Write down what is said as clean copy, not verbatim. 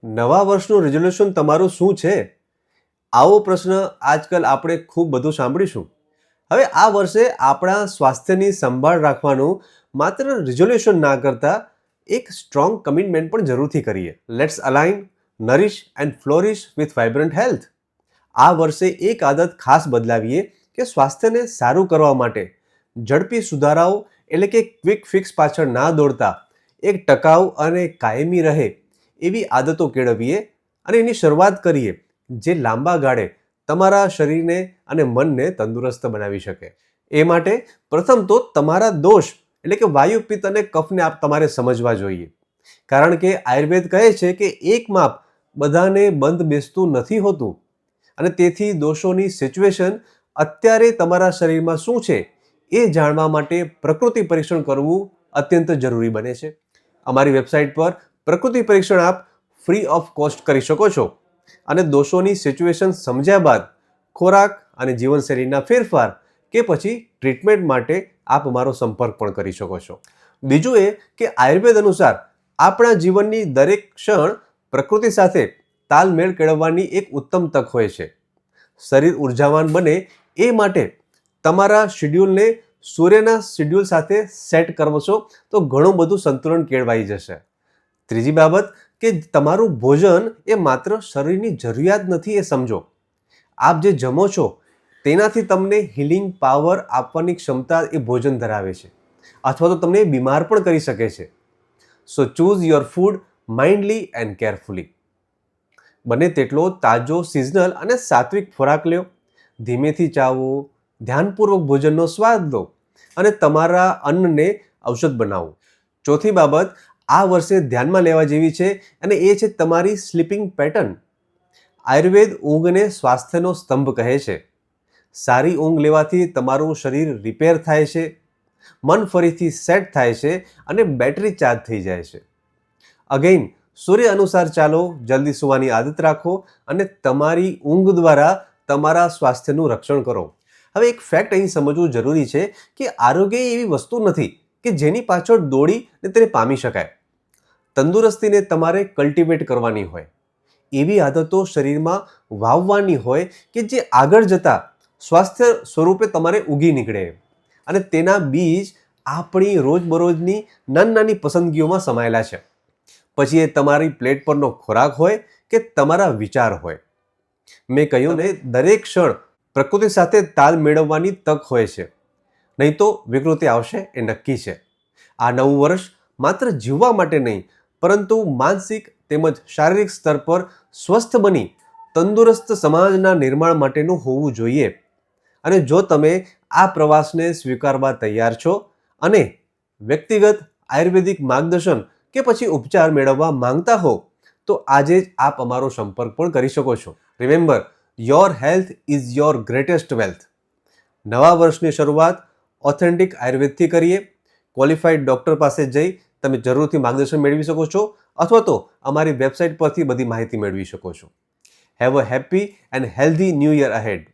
નવા વર્ષનું રિઝોલ્યુશન તમારું શું છે? આવો પ્રશ્ન આજકાલ આપણે ખૂબ બધું સાંભળીશું. હવે આ વર્ષે આપણા સ્વાસ્થ્યની સંભાળ રાખવાનું માત્ર રિઝોલ્યુશન ના કરતા એક સ્ટ્રોંગ કમિટમેન્ટ પણ જરૂરથી કરીએ. Let's align, nourish and flourish with vibrant health. આ વર્ષે એક આદત ખાસ બદલાવીએ કે સ્વાસ્થ્યને સારું કરવા માટે ઝડપી સુધારાઓ એટલે કે ક્વિક ફિક્સ પાછળ ના દોડતા એક ટકાઉ અને કાયમી રહે એવી આદતો કેળવીએ અને એની શરૂઆત કરીએ જે લાંબા ગાળે તમારા શરીરને અને મનને તંદુરસ્ત બનાવી શકે. એ માટે પ્રથમ તો તમારા દોષ એટલે કે વાયુ, પિત્ત અને કફને તમારે સમજવા જોઈએ. કારણ કે આયુર્વેદ કહે છે કે એક માપ બધાને બંધ બેસતું નથી હોતું અને તેથી દોષોની સિચ્યુએશન અત્યારે તમારા શરીરમાં શું છે એ જાણવા માટે પ્રકૃતિ પરીક્ષણ કરવું અત્યંત જરૂરી બને છે. અમારી વેબસાઇટ પર પ્રકૃતિ પરીક્ષણ આપ ફ્રી ઓફ કોસ્ટ કરી શકો છો અને દોષોની સિચ્યુએશન સમજ્યા બાદ ખોરાક અને જીવનશૈલીના ફેરફાર કે પછી ટ્રીટમેન્ટ માટે આપ અમારો સંપર્ક પણ કરી શકો છો. બીજું એ કે આયુર્વેદ અનુસાર આપણા જીવનની દરેક ક્ષણ પ્રકૃતિ સાથે તાલમેળ કેળવવાની એક ઉત્તમ તક હોય છે. શરીર ઉર્જાવાન બને એ માટે તમારા શેડ્યુલને સૂર્યના શેડ્યુલ સાથે સેટ કરશો તો ઘણું બધું સંતુલન કેળવાઈ જશે. ત્રીજી બાબત કે તમારું ભોજન એ માત્ર શરીરની જરૂરિયાત નથી એ સમજો. આપ જે જમો છો તેનાથી તમને હિલિંગ પાવર આપવાની ક્ષમતા એ ભોજન ધરાવે છે અથવા તો તમને બીમાર પણ કરી શકે છે. So choose your food mindfully and carefully. બને તેટલો તાજો, સિઝનલ અને સાત્વિક ખોરાક લ્યો. ધીમેથી ચાવો, ધ્યાનપૂર્વક ભોજનનો સ્વાદ લો અને તમારા અન્નને ઔષધ બનાવો. ચોથી બાબત આ વર્ષે ધ્યાનમાં લેવા જેવી છે અને એ છે તમારી સ્લીપિંગ પેટર્ન. આયુર્વેદ ઊંઘને સ્વાસ્થ્યનો સ્તંભ કહે છે. સારી ઊંઘ લેવાથી તમારું શરીર રિપેર થાય છે, મન ફરીથી સેટ થાય છે અને બેટરી ચાર્જ થઈ જાય છે. અગેઇન સૂર્ય અનુસાર ચાલો, જલ્દી સૂવાની આદત રાખો અને તમારી ઊંઘ દ્વારા તમારા સ્વાસ્થ્યનું રક્ષણ કરો. હવે એક ફેક્ટ અહીં સમજવું જરૂરી છે કે આરોગ્ય એવી વસ્તુ નથી કે જેની પાછળ દોડીને તેને પામી શકાય. તંદુરસ્તીને તમારે કલ્ટિવેટ કરવાની હોય, એવી આદતો શરીરમાં વાવવાની હોય કે જે આગળ જતા સ્વાસ્થ્ય સ્વરૂપે તમારે ઉગી નીકળે અને તેના બીજ આપણી રોજબરોજની નાની પસંદગીઓમાં સમાયેલા છે. પછી એ તમારી પ્લેટ પરનો ખોરાક હોય કે તમારા વિચાર હોય. મેં કહ્યું ને, દરેક ક્ષણ પ્રકૃતિ સાથે તાલ મેળવવાની તક હોય છે, નહીં તો વિકૃતિ આવશે એ નક્કી છે. આ નવું વર્ષ માત્ર જીવવા માટે નહીં પરંતુ માનસિક તેમજ શારીરિક સ્તર પર સ્વસ્થ બની તંદુરસ્ત સમાજના નિર્માણ માટેનું હોવું જોઈએ. અને જો તમે આ પ્રવાસને સ્વીકારવા તૈયાર છો અને વ્યક્તિગત આયુર્વેદિક માર્ગદર્શન કે પછી ઉપચાર મેળવવા માંગતા હો તો આજે જ આપ અમારો સંપર્ક પણ કરી શકો છો. Remember, your health is your greatest wealth. નવા વર્ષની શરૂઆત ઓથેન્ટિક આયુર્વેદથી કરીએ. ક્વોલિફાઈડ ડૉક્ટર પાસે જઈ તમે જરૂરથી માર્ગદર્શન મેળવી શકો છો અથવા તો અમારી વેબસાઇટ પરથી બધી માહિતી મેળવી શકો છો. Have a happy and healthy new year ahead.